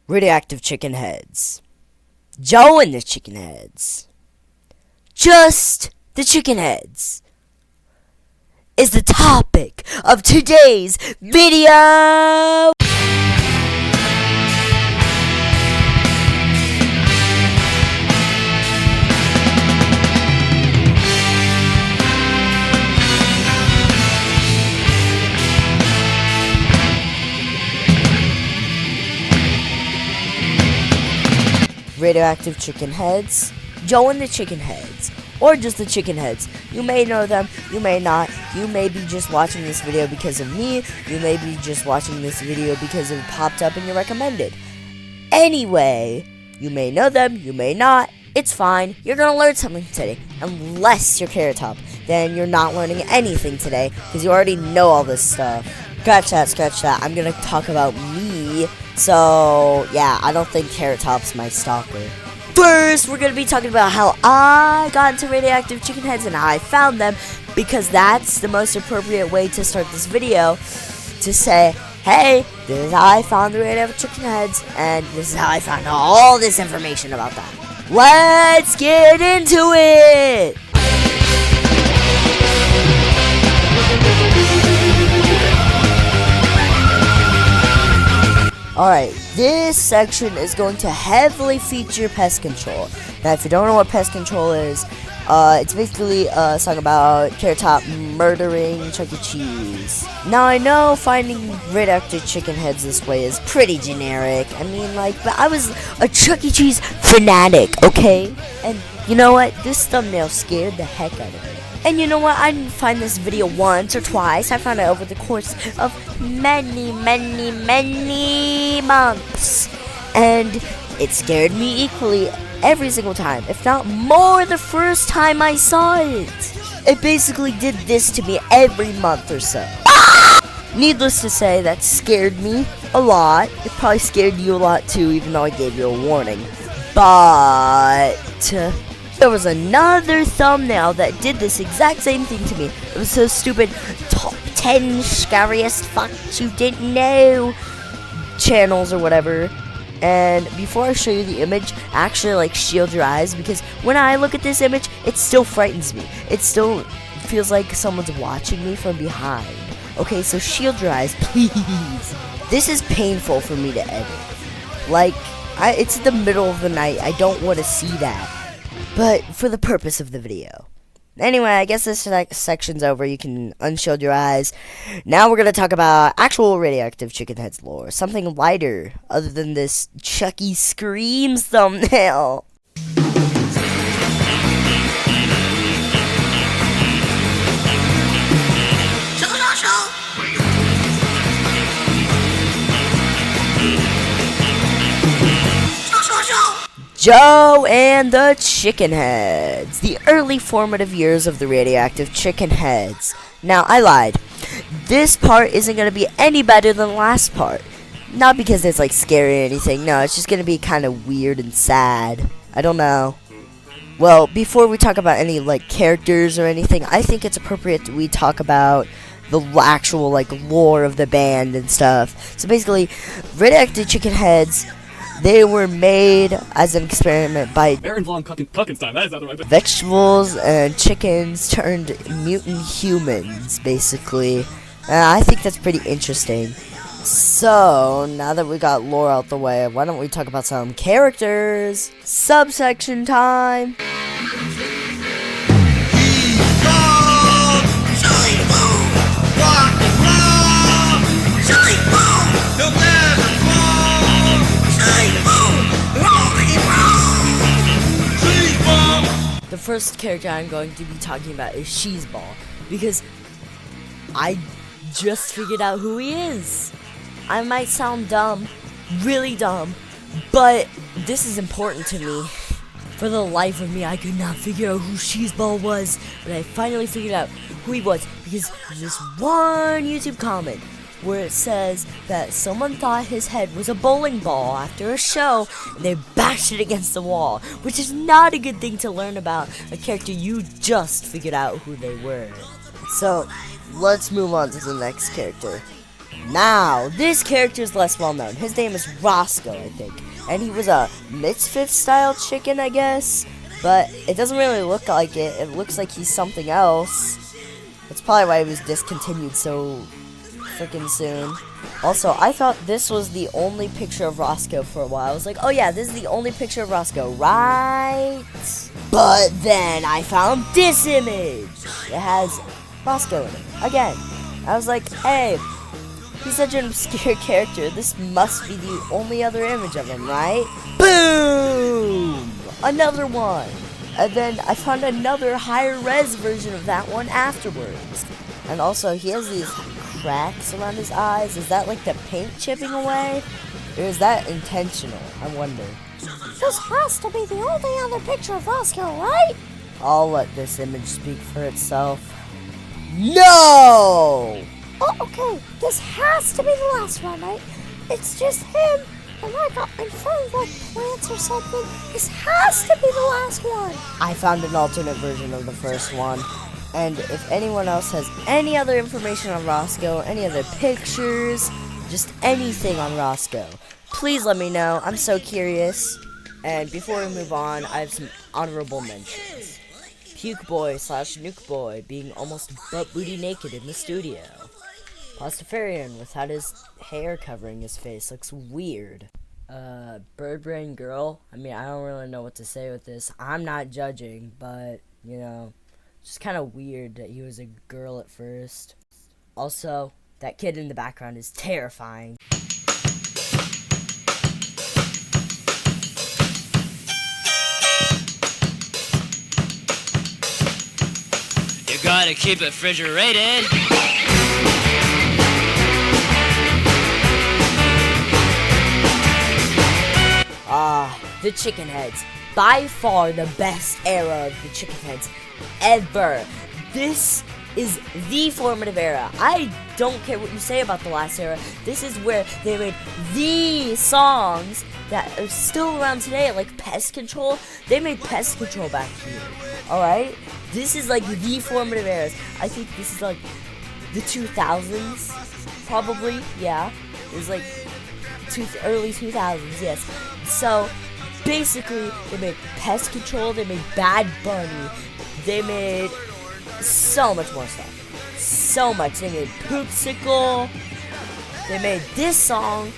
Radioactive chicken heads. Joe and the chicken heads. Just the chicken heads is the topic of today's video. Radioactive chicken heads, Joe and the chicken heads, or just the chicken heads. You may know them, you may not. You may be just watching this video because of me. You may be just watching this video because it popped up in your recommended. Anyway, you may know them, you may not. It's fine. You're gonna learn something today, unless you're Carrot Top. Then you're not learning anything today because you already know all this stuff. Scratch that. I'm gonna talk about me. So, yeah, I don't think Carrot Top's my stalker. First, we're going to be talking about how I got into radioactive chicken heads and how I found them, because that's the most appropriate way to start this video, to say, hey, this is how I found the radioactive chicken heads, and this is how I found all this information about them. Let's get into it! Alright, this section is going to heavily feature pest control. Now, if you don't know what pest control is, it's basically a song about Carrot Top murdering Chuck E. Cheese. Now, I know finding radioactive chicken heads this way is pretty generic. I mean, but I was a Chuck E. Cheese fanatic, okay? And you know what? This thumbnail scared the heck out of me. And you know what? I didn't find this video once or twice. I found it over the course of many months. And it scared me equally every single time, if not more the first time I saw it. It basically did this to me every month or so. Needless to say, that scared me a lot. It probably scared you a lot too, even though I gave you a warning. But there was another thumbnail that did this exact same thing to me. It was so stupid. Top 10 scariest facts you didn't know channels or whatever. And before I show you the image, actually shield your eyes, because when I look at this image, it still frightens me. It still feels like someone's watching me from behind. Okay, so shield your eyes, please. This is painful for me to edit. It's in the middle of the night. I don't want to see that. But for the purpose of the video. Anyway, I guess this section's over. You can unshield your eyes. Now we're going to talk about actual radioactive chicken heads lore. Something lighter, other than this Chucky Screams thumbnail. Joe and the chicken heads. The early formative years of the radioactive chicken heads. Now, I lied. This part isn't going to be any better than the last part. Not because it's scary or anything. No, it's just going to be kind of weird and sad. I don't know. Well, before we talk about any characters or anything, I think it's appropriate that we talk about the actual lore of the band and stuff. So basically, radioactive chicken heads, they were made as an experiment by vegetables and chickens turned mutant humans, basically. And I think that's pretty interesting. So, now that we got lore out the way, why don't we talk about some characters? Subsection time! The first character I'm going to be talking about is SHEILD, because I just figured out who he is. I might sound dumb, really dumb, but this is important to me. For the life of me, I could not figure out who SHEILD was, but I finally figured out who he was, because there's this one YouTube comment where it says that someone thought his head was a bowling ball after a show, and they bashed it against the wall, which is not a good thing to learn about a character you just figured out who they were. So, let's move on to the next character. Now, this character is less well known. His name is Roscoe, I think. And he was a Misfit style chicken, I guess. But it doesn't really look like it. It looks like he's something else. That's probably why he was discontinued so freaking soon. Also, I thought this was the only picture of Roscoe for a while. I was like, oh yeah, this is the only picture of Roscoe, right? But then I found this image. It has Roscoe in it. Again. I was like, hey, he's such an obscure character. This must be the only other image of him, right? Boom! Another one. And then I found another higher res version of that one afterwards. And also, he has these cracks around his eyes. Is that like the paint chipping away? Or is that intentional? I wonder. This has to be the only other picture of Roscoe, right? I'll let this image speak for itself. No! Oh, okay. This has to be the last one, right? It's just him. And I got in front of like plants or something. This has to be the last one. I found an alternate version of the first one. And if anyone else has any other information on Roscoe, any other pictures, just anything on Roscoe, please let me know. I'm so curious. And before we move on, I have some honorable mentions. Puke Boy / Nuke Boy being almost butt booty naked in the studio. Pastafarian without his hair covering his face looks weird. Bird Brain Girl. I mean, I don't really know what to say with this. I'm not judging, but, you know, it's just kind of weird that he was a girl at first. Also, that kid in the background is terrifying. You gotta keep it refrigerated. The Chicken Heads. By far the best era of the Chicken Heads ever. This is the formative era. I don't care what you say about the last era. This is where they made the songs that are still around today, like Pest Control. They made Pest Control back here. Alright? This is like the formative eras. I think this is like the 2000s, probably. Yeah. It was like early 2000s, yes. So, basically, they made Pest Control, they made Bad Bunny, they made so much more stuff. So much. They made Poopsicle, they made this song.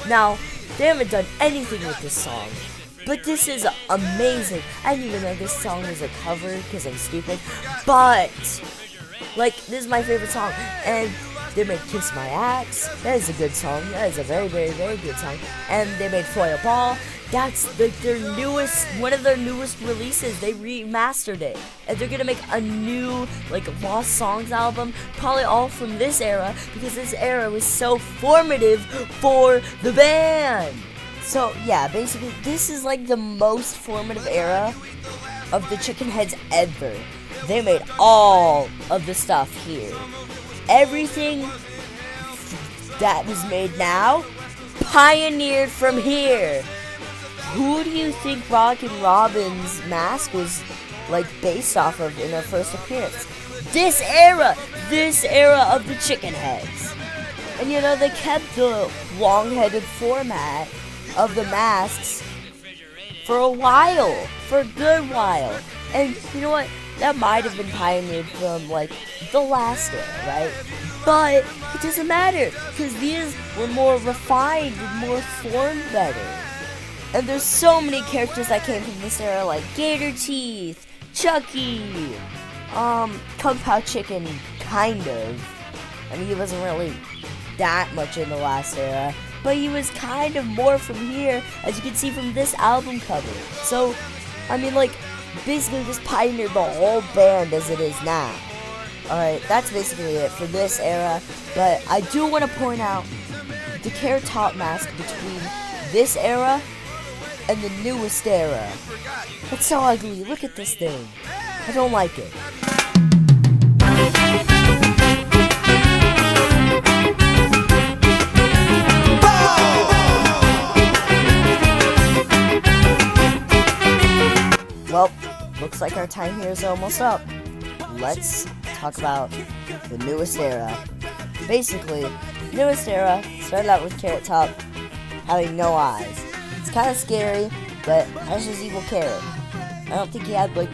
Now, they haven't done anything with this song, but this is amazing. I didn't even know this song was a cover because I'm stupid, but, like, this is my favorite song, and they made Kiss My Axe. That is a good song. That is a very, very, very good song. And they made Foil Ball. That's like one of their newest releases. They remastered it. And they're gonna make a new, like, Lost Songs album. Probably all from this era, because this era was so formative for the band. So, yeah, basically, this is like the most formative era of the Chicken Heads ever. They made all of the stuff here. Everything that was made now, pioneered from here. Who do you think Rockin' Robin's mask was, like, based off of in her first appearance? This era of the Chicken Heads. And, you know, they kept the long-headed format of the masks for a while, for a good while. And, you know what? That might have been pioneered from, like, the last era, right? But it doesn't matter, because these were more refined and more formed better. And there's so many characters that came from this era, like Gator Teeth, Chucky, Kung Pao Chicken, kind of. I mean, he wasn't really that much in the last era, but he was kind of more from here, as you can see from this album cover. So, I mean, like, basically this pioneered the whole band as it is now. Alright, that's basically it for this era, but I do want to point out the Carrot Top mask between this era and the newest era. It's so ugly. Look at this thing. I don't like it. Well, looks like our time here is almost up. Let's talk about the newest era. Basically, newest era started out with Carrot Top having no eyes. It's kind of scary, but that's just evil Carrot. I don't think he had like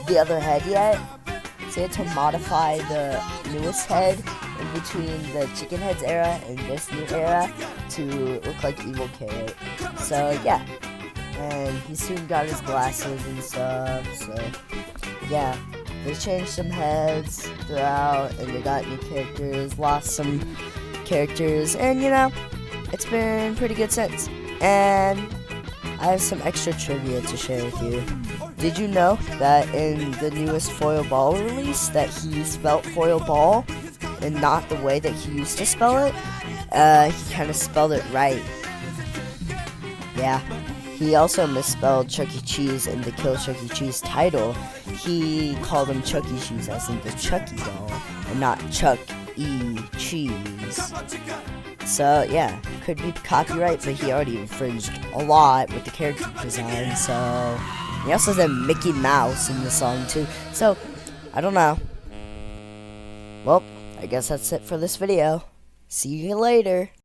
the other head yet, so he had to modify the newest head in between the Chicken Heads era and this new era to look like evil Carrot. So yeah, and he soon got his glasses and stuff. So yeah, they changed some heads throughout, and they got new characters, lost some characters, and you know, it's been pretty good since. And I have some extra trivia to share with you. Did you know that in the newest Foil Ball release that he spelt Foil Ball and not the way that he used to spell it? He kind of spelled it right. Yeah. He also misspelled Chuck E. Cheese in the Kill Chuck E. Cheese title. He called him Chuck E. Cheese as in the Chucky doll and not Chuck E. Cheese. So yeah, could be copyright, but he already infringed a lot with the character design. So he also said Mickey Mouse in the song too. So I don't know. Well, I guess that's it for this video. See you later.